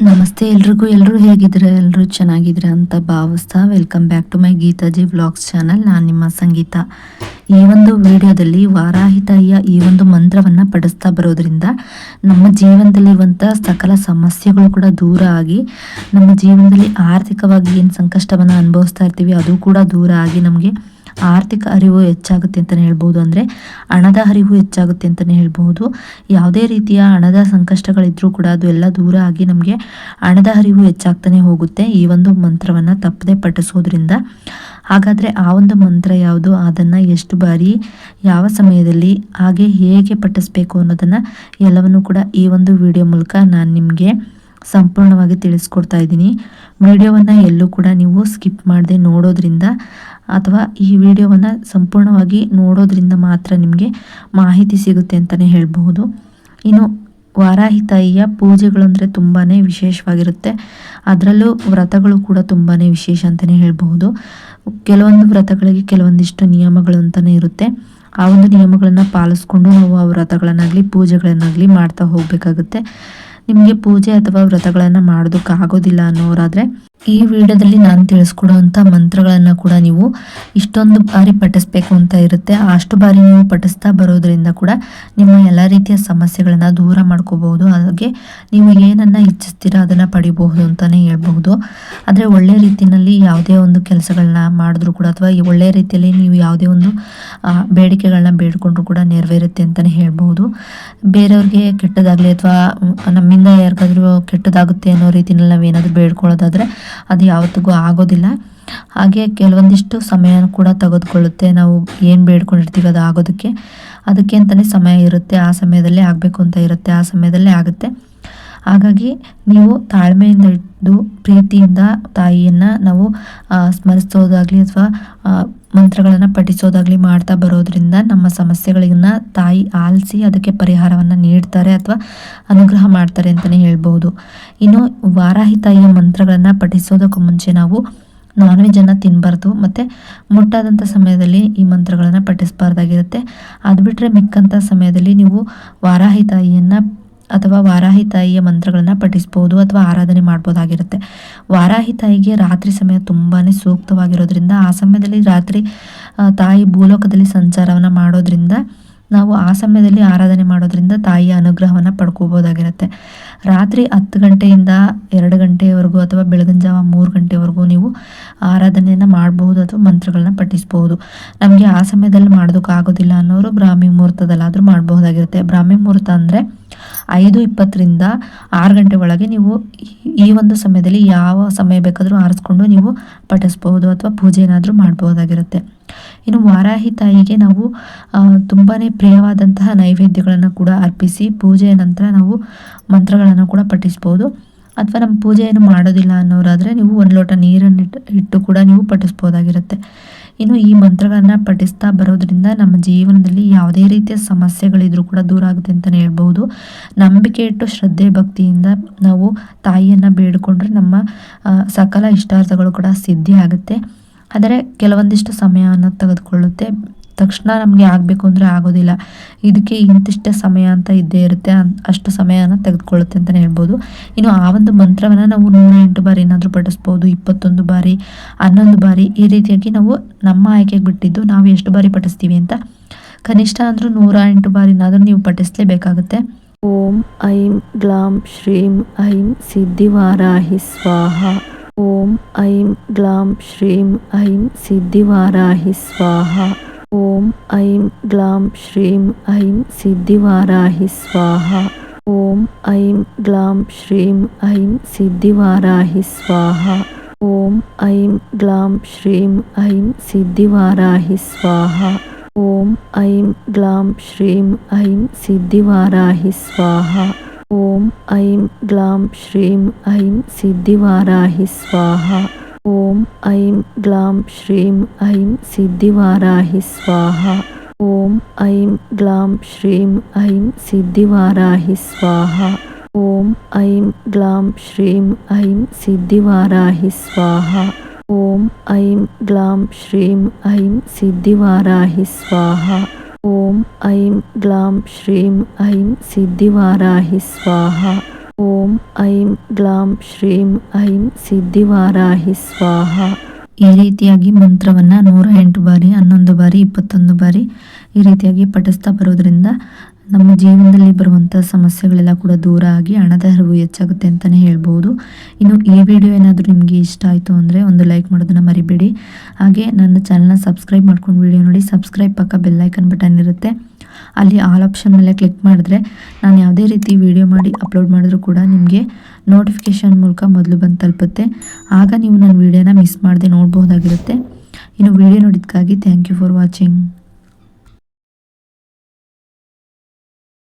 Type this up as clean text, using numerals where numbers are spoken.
ನಮಸ್ತೆ ಎಲ್ರಿಗೂ. ಎಲ್ಲರೂ ಹೇಗಿದ್ರೆ ಎಲ್ಲರೂ ಚೆನ್ನಾಗಿದ್ರೆ ಅಂತ ಭಾವಿಸ್ತಾ welcome back to my Geetaji vlogs channel. ನಾನು ನಿಮ್ಮ ಸಂಗೀತ. ಈ ಒಂದು ವಿಡಿಯೋದಲ್ಲಿ ವಾರಾಹಿ ತಾಯಿಯ ಈ ಒಂದು ಮಂತ್ರವನ್ನು ಪಠಿಸ್ತಾ ಬರೋದ್ರಿಂದ ನಮ್ಮ ಜೀವನದಲ್ಲಿರುವಂಥ ಸಕಲ ಸಮಸ್ಯೆಗಳು ಕೂಡ ದೂರ ಆಗಿ ನಮ್ಮ ಜೀವನದಲ್ಲಿ ಆರ್ಥಿಕವಾಗಿ ಏನು ಸಂಕಷ್ಟವನ್ನು ಅನುಭವಿಸ್ತಾ ಇರ್ತೀವಿ ಅದು ಕೂಡ ದೂರ ಆಗಿ ನಮಗೆ ಆರ್ಥಿಕ ಅರಿವು ಹೆಚ್ಚಾಗುತ್ತೆ ಅಂತಲೇ ಹೇಳ್ಬೋದು. ಅಂದರೆ ಹಣದ ಅರಿವು ಹೆಚ್ಚಾಗುತ್ತೆ ಅಂತಲೇ ಹೇಳ್ಬೋದು. ಯಾವುದೇ ರೀತಿಯ ಹಣದ ಸಂಕಷ್ಟಗಳಿದ್ರೂ ಕೂಡ ಅದು ಎಲ್ಲ ದೂರ ಆಗಿ ನಮಗೆ ಹಣದ ಅರಿವು ಹೆಚ್ಚಾಗ್ತಾನೆ ಹೋಗುತ್ತೆ ಈ ಒಂದು ಮಂತ್ರವನ್ನು ತಪ್ಪದೆ ಪಠಿಸೋದ್ರಿಂದ. ಹಾಗಾದರೆ ಆ ಒಂದು ಮಂತ್ರ ಯಾವುದು, ಅದನ್ನು ಎಷ್ಟು ಬಾರಿ ಯಾವ ಸಮಯದಲ್ಲಿ ಹಾಗೆ ಹೇಗೆ ಪಠಿಸ್ಬೇಕು ಅನ್ನೋದನ್ನು ಎಲ್ಲವನ್ನು ಕೂಡ ಈ ಒಂದು ವಿಡಿಯೋ ಮೂಲಕ ನಾನು ನಿಮಗೆ ಸಂಪೂರ್ಣವಾಗಿ ತಿಳಿಸ್ಕೊಡ್ತಾ ಇದ್ದೀನಿ. ವಿಡಿಯೋವನ್ನು ಎಲ್ಲೂ ಕೂಡ ನೀವು ಸ್ಕಿಪ್ ಮಾಡದೆ ನೋಡೋದ್ರಿಂದ ಅಥವಾ ಈ ವಿಡಿಯೋವನ್ನು ಸಂಪೂರ್ಣವಾಗಿ ನೋಡೋದ್ರಿಂದ ಮಾತ್ರ ನಿಮಗೆ ಮಾಹಿತಿ ಸಿಗುತ್ತೆ ಅಂತಲೇ ಹೇಳಬಹುದು. ಇನ್ನು ವಾರಾಹಿ ತಾಯಿಯ ಪೂಜೆಗಳು ಅಂದರೆ ತುಂಬಾ ವಿಶೇಷವಾಗಿರುತ್ತೆ. ಅದರಲ್ಲೂ ವ್ರತಗಳು ಕೂಡ ತುಂಬಾ ವಿಶೇಷ ಅಂತಲೇ ಹೇಳಬಹುದು. ಕೆಲವೊಂದು ವ್ರತಗಳಿಗೆ ಕೆಲವೊಂದಿಷ್ಟು ನಿಯಮಗಳು ಅಂತಲೇ ಇರುತ್ತೆ. ಆ ಒಂದು ನಿಯಮಗಳನ್ನು ಪಾಲಿಸ್ಕೊಂಡು ನಾವು ಆ ವ್ರತಗಳನ್ನಾಗಲಿ ಪೂಜೆಗಳನ್ನಾಗಲಿ ಮಾಡ್ತಾ ಹೋಗಬೇಕಾಗುತ್ತೆ. ನಿಮಗೆ ಪೂಜೆ ಅಥವಾ ವ್ರತಗಳನ್ನು ಮಾಡೋದಕ್ಕಾಗೋದಿಲ್ಲ ಅನ್ನೋರಾದರೆ ಈ ವಿಡಿಯೋದಲ್ಲಿ ನಾನು ತಿಳಿಸ್ಕೊಡುವಂಥ ಮಂತ್ರಗಳನ್ನು ಕೂಡ ನೀವು ಇಷ್ಟೊಂದು ಬಾರಿ ಪಠಿಸ್ಬೇಕು ಅಂತ ಇರುತ್ತೆ. ಅಷ್ಟು ಬಾರಿ ನೀವು ಪಠಿಸ್ತಾ ಬರೋದ್ರಿಂದ ಕೂಡ ನಿಮ್ಮ ಎಲ್ಲ ರೀತಿಯ ಸಮಸ್ಯೆಗಳನ್ನು ದೂರ ಮಾಡ್ಕೋಬಹುದು. ಹಾಗೆ ನೀವು ಏನನ್ನು ಇಚ್ಛಿಸ್ತೀರ ಅದನ್ನು ಪಡಿಬಹುದು ಅಂತಲೇ ಹೇಳ್ಬಹುದು. ಆದರೆ ಒಳ್ಳೆ ರೀತಿಯಲ್ಲಿ ಯಾವುದೇ ಒಂದು ಕೆಲಸಗಳನ್ನ ಮಾಡಿದ್ರು ಕೂಡ ಅಥವಾ ಒಳ್ಳೆ ರೀತಿಯಲ್ಲಿ ನೀವು ಯಾವುದೇ ಒಂದು ಬೇಡಿಕೆಗಳನ್ನ ಬೇಡ್ಕೊಂಡ್ರು ಕೂಡ ನೆರವೇರುತ್ತೆ ಅಂತಲೇ ಹೇಳ್ಬಹುದು. ಬೇರೆಯವ್ರಿಗೆ ಕೆಟ್ಟದಾಗಲಿ ಅಥವಾ ನಮ್ಮಿಂದ ಯಾರಿಗಾದ್ರೂ ಕೆಟ್ಟದಾಗುತ್ತೆ ಅನ್ನೋ ರೀತಿಯಲ್ಲಿ ನಾವೇನಾದರೂ ಬೇಡ್ಕೊಳ್ಳೋದಾದರೆ ಅದು ಯಾವತ್ತಿಗೂ ಆಗೋದಿಲ್ಲ. ಹಾಗೆ ಕೆಲವೊಂದಿಷ್ಟು ಸಮಯ ಕೂಡ ತೆಗೆದುಕೊಳ್ಳುತ್ತೆ. ನಾವು ಏನು ಬೇಡ್ಕೊಂಡಿರ್ತೀವಿ ಅದು ಆಗೋದಕ್ಕೆ ಅದಕ್ಕೆ ಅಂತಲೇ ಸಮಯ ಇರುತ್ತೆ. ಆ ಸಮಯದಲ್ಲೇ ಆಗಬೇಕು ಅಂತ ಇರುತ್ತೆ, ಆ ಸಮಯದಲ್ಲೇ ಆಗುತ್ತೆ. ಹಾಗಾಗಿ ನೀವು ತಾಳ್ಮೆಯಿಂದ ಇದ್ದು ಪ್ರೀತಿಯಿಂದ ತಾಯಿಯನ್ನು ನಾವು ಸ್ಮರಿಸೋದಾಗಲಿ ಅಥವಾ ಮಂತ್ರಗಳನ್ನು ಪಠಿಸೋದಾಗಲಿ ಮಾಡ್ತಾ ಬರೋದ್ರಿಂದ ನಮ್ಮ ಸಮಸ್ಯೆಗಳನ್ನ ತಾಯಿ ಆಲಿಸಿ ಅದಕ್ಕೆ ಪರಿಹಾರವನ್ನು ನೀಡ್ತಾರೆ ಅಥವಾ ಅನುಗ್ರಹ ಮಾಡ್ತಾರೆ ಅಂತಲೇ ಹೇಳ್ಬೋದು. ಇನ್ನು ವಾರಾಹಿ ತಾಯಿಯ ಮಂತ್ರಗಳನ್ನು ಪಠಿಸೋದಕ್ಕೂ ಮುಂಚೆ ನಾವು ನಾನ್ ವೆಜ್ಜನ್ನು ತಿನ್ನಬಾರ್ದು ಮತ್ತು ಮುಟ್ಟಾದಂಥ ಸಮಯದಲ್ಲಿ ಈ ಮಂತ್ರಗಳನ್ನು ಪಠಿಸಬಾರ್ದಾಗಿರುತ್ತೆ. ಅದು ಬಿಟ್ಟರೆ ಮಿಕ್ಕಂಥ ಸಮಯದಲ್ಲಿ ನೀವು ವಾರಾಹಿ ತಾಯಿಯನ್ನು ಅಥವಾ ವಾರಾಹಿ ತಾಯಿಯ ಮಂತ್ರಗಳನ್ನು ಪಠಿಸ್ಬೋದು ಅಥವಾ ಆರಾಧನೆ ಮಾಡ್ಬೋದಾಗಿರುತ್ತೆ. ವಾರಾಹಿ ತಾಯಿಗೆ ರಾತ್ರಿ ಸಮಯ ತುಂಬಾ ಸೂಕ್ತವಾಗಿರೋದ್ರಿಂದ ಆ ಸಮಯದಲ್ಲಿ ರಾತ್ರಿ ತಾಯಿ ಭೂಲೋಕದಲ್ಲಿ ಸಂಚಾರವನ್ನು ಮಾಡೋದ್ರಿಂದ ನಾವು ಆ ಸಮಯದಲ್ಲಿ ಆರಾಧನೆ ಮಾಡೋದ್ರಿಂದ ತಾಯಿಯ ಅನುಗ್ರಹವನ್ನು ಪಡ್ಕೋಬೋದಾಗಿರುತ್ತೆ. ರಾತ್ರಿ 10 ಗಂಟೆಯಿಂದ 2 ಗಂಟೆಯವರೆಗೂ ಅಥವಾ ಬೆಳಗಿನ ಜಾವ 3 ಗಂಟೆವರೆಗೂ ನೀವು ಆರಾಧನೆಯನ್ನು ಮಾಡಬಹುದು ಅಥವಾ ಮಂತ್ರಗಳನ್ನ ಪಠಿಸ್ಬೋದು. ನಮಗೆ ಆ ಸಮಯದಲ್ಲಿ ಮಾಡೋದಕ್ಕಾಗೋದಿಲ್ಲ ಅನ್ನೋರು ಬ್ರಾಹ್ಮಿ ಮುಹೂರ್ತದಲ್ಲಾದರೂ ಮಾಡಬಹುದಾಗಿರುತ್ತೆ. ಬ್ರಾಹ್ಮಿ ಮುಹೂರ್ತ ಅಂದರೆ 5:20ರಿಂದ 6 ಗಂಟೆ ಒಳಗೆ ನೀವು ಈ ಒಂದು ಸಮಯದಲ್ಲಿ ಯಾವ ಸಮಯ ಬೇಕಾದರೂ ಆರಿಸ್ಕೊಂಡು ನೀವು ಪಠಿಸ್ಬಹುದು ಅಥವಾ ಪೂಜೆ ಏನಾದರೂ ಮಾಡಬಹುದಾಗಿರುತ್ತೆ. ಇನ್ನು ವಾರಾಹಿ ತಾಯಿಗೆ ನಾವು ತುಂಬಾ ಪ್ರಿಯವಾದಂತಹ ನೈವೇದ್ಯಗಳನ್ನು ಕೂಡ ಅರ್ಪಿಸಿ ಪೂಜೆಯ ನಂತರ ನಾವು ಮಂತ್ರಗಳನ್ನು ಕೂಡ ಪಠಿಸ್ಬೋದು. ಅಥವಾ ನಮ್ಮ ಪೂಜೆ ಏನು ಮಾಡೋದಿಲ್ಲ ಅನ್ನೋರಾದರೆ ನೀವು 1 ಲೋಟ ನೀರನ್ನು ಇಟ್ಟು ಕೂಡ ನೀವು ಪಠಿಸ್ಬೋದಾಗಿರುತ್ತೆ. ಇನ್ನು ಈ ಮಂತ್ರಗಳನ್ನು ಪಠಿಸ್ತಾ ಬರೋದ್ರಿಂದ ನಮ್ಮ ಜೀವನದಲ್ಲಿ ಯಾವುದೇ ರೀತಿಯ ಸಮಸ್ಯೆಗಳಿದ್ರೂ ಕೂಡ ದೂರ ಆಗುತ್ತೆ ಅಂತಲೇ ಹೇಳ್ಬೋದು. ನಂಬಿಕೆ ಇಟ್ಟು ಶ್ರದ್ಧೆ ಭಕ್ತಿಯಿಂದ ನಾವು ತಾಯಿಯನ್ನು ಬೇಡಿಕೊಂಡ್ರೆ ನಮ್ಮ ಸಕಲ ಇಷ್ಟಾರ್ಥಗಳು ಕೂಡ ಸಿದ್ಧಿ ಆಗುತ್ತೆ. ಆದರೆ ಕೆಲವೊಂದಿಷ್ಟು ಸಮಯವನ್ನು ತೆಗೆದುಕೊಳ್ಳುತ್ತೆ. ತಕ್ಷಣ ನಮಗೆ ಆಗಬೇಕು ಅಂದರೆ ಆಗೋದಿಲ್ಲ. ಇದಕ್ಕೆ ಇಂತಿಷ್ಟೇ ಸಮಯ ಅಂತ ಇದ್ದೇ ಇರುತ್ತೆ. ಅಷ್ಟು ಸಮಯನ ತೆಗೆದುಕೊಳ್ಳುತ್ತೆ ಅಂತಲೇ ಹೇಳ್ಬೋದು. ಇನ್ನು ಆ ಒಂದು ಮಂತ್ರವನ್ನು ನಾವು 108 ಬಾರಿ ಏನಾದರೂ ಪಠಿಸ್ಬೋದು, 21 ಬಾರಿ, 11 ಬಾರಿ, ಈ ರೀತಿಯಾಗಿ ನಾವು ನಮ್ಮ ಆಯ್ಕೆಗೆ ಬಿಟ್ಟಿದ್ದು ನಾವು ಎಷ್ಟು ಬಾರಿ ಪಠಿಸ್ತೀವಿ ಅಂತ. ಕನಿಷ್ಠ ಅಂದರೂ 108 ಬಾರಿನಾದರೂ ನೀವು ಪಠಿಸಲೇಬೇಕಾಗುತ್ತೆ. ಓಂ ಐಂ ಗ್ಲಾಂ ಶ್ರೀಂ ಐಂ ಸಿದ್ಧಿವಾರಾಹಿ ಸ್ವಾಹ. ಓಂ ಐಂ ಗ್ಲಾಂ ಶ್ರೀಂ ಐಂ ಸಿದ್ಧಿವಾರಾಹಿ ಸ್ವಾಹ. ಓಂ ಐಂ ಗ್ಲಾಂ ಶ್ರೀಂ ಐಂ ಸಿದ್ಧಿವಾರಾಹಿ ಸ್ವಾಹ. ಓಂ ಐಂ ಗ್ಲಾಂ ಶ್ರೀಂ ಐಂ ಸಿದ್ಧಿವಾರಾಹಿ ಸ್ವಾಹ. ಓಂ ಐಂ ಗ್ಲಾಂ ಶ್ರೀಂ ಐಂ ಸಿದ್ಧಿವಾರಾಹಿ ಸ್ವಾಹ. ಓಂ ಐಂ ಗ್ಲಾಂ ಶ್ರೀಂ ಐಂ ಸಿದ್ಧಿವಾರಾಹಿ ಸ್ವಾಹ. ಓಂ ಐಂ ಗ್ಲಾಂ ಶ್ರೀಂ ಐಂ ಸಿದ್ಧಿವಾರಾಹಿ ಸ್ವಾಹ. ಓಂ ಐಂ ಗ್ಲಾಂ ಶ್ರೀಂ ಐಂ ಸಿದ್ಧಿವಾರಾಹಿ ಸ್ವಾಹ. ಓಂ ಐಂ ಗ್ಲಾಂ ಶ್ರೀಂ ಐಂ ಸಿದ್ಧಿವಾರಾಹಿ ಸ್ವಾಹ. ಓಂ ಐಂ ಗ್ಲಾಂ ಶ್ರೀಂ ಐಂ ಸಿದ್ಧಿವಾರಾಹಿ ಸ್ವಾಹ. ಓಂ ಐಂ ಗ್ಲಾಂ ಶ್ರೀಂ ಐಂ ಸಿದ್ಧಿವಾರಾಹಿ ಸ್ವಾಹ. ಓಂ ಐಂ ಗ್ಲಾಂ ಶ್ರೀಂ ಐಂ ಸಿದ್ಧಿವಾರಾಹಿ ಸ್ವಾಹ. ಓಂ ಐಂ ಗ್ಲಾಂ ಶ್ರೀಂ ಐಂ ಸಿದ್ಧಿವಾರಾಹಿ ಸ್ವಾಹ. ಈ ರೀತಿಯಾಗಿ ಮಂತ್ರವನ್ನು 108 ಬಾರಿ, 11 ಬಾರಿ, 21 ಬಾರಿ ಈ ರೀತಿಯಾಗಿ ಪಠಿಸ್ತಾ ಬರೋದ್ರಿಂದ ನಮ್ಮ ಜೀವನದಲ್ಲಿ ಬರುವಂಥ ಸಮಸ್ಯೆಗಳೆಲ್ಲ ಕೂಡ ದೂರ ಆಗಿ ಹಣದ ಹರಿವು ಹೆಚ್ಚಾಗುತ್ತೆ ಅಂತಲೇ ಹೇಳ್ಬೋದು. ಇನ್ನು ಈ ವಿಡಿಯೋ ಏನಾದರೂ ನಿಮಗೆ ಇಷ್ಟ ಆಯಿತು ಅಂದರೆ ಒಂದು ಲೈಕ್ ಮಾಡೋದನ್ನು ಮರಿಬೇಡಿ. ಹಾಗೆ ನನ್ನ ಚಾನಲ್ನ ಸಬ್ಸ್ಕ್ರೈಬ್ ಮಾಡ್ಕೊಂಡು ವಿಡಿಯೋ ನೋಡಿ. ಸಬ್ಸ್ಕ್ರೈಬ್ ಪಕ್ಕ ಬೆಲ್ಲೈಕನ್ ಬಟನ್ ಇರುತ್ತೆ, ಅಲ್ಲಿ ಆಲ್ ಆಪ್ಷನ್ ಮೇಲೆ ಕ್ಲಿಕ್ ಮಾಡಿದ್ರೆ ನಾನು ಯಾವುದೇ ರೀತಿ ವಿಡಿಯೋ ಮಾಡಿ ಅಪ್ಲೋಡ್ ಮಾಡಿದ್ರೂ ಕೂಡ ನಿಮಗೆ ನೋಟಿಫಿಕೇಷನ್ ಮೂಲಕ ಮೊದಲು ಬಂದು ತಲುಪುತ್ತೆ. ಆಗ ನೀವು ನನ್ನ ವಿಡಿಯೋನ ಮಿಸ್ ಮಾಡದೆ ನೋಡ್ಬೋದಾಗಿರುತ್ತೆ. ಇನ್ನು ವಿಡಿಯೋ ನೋಡಿದ್ದಕ್ಕಾಗಿ ಥ್ಯಾಂಕ್ ಯು ಫಾರ್ ವಾಚಿಂಗ್.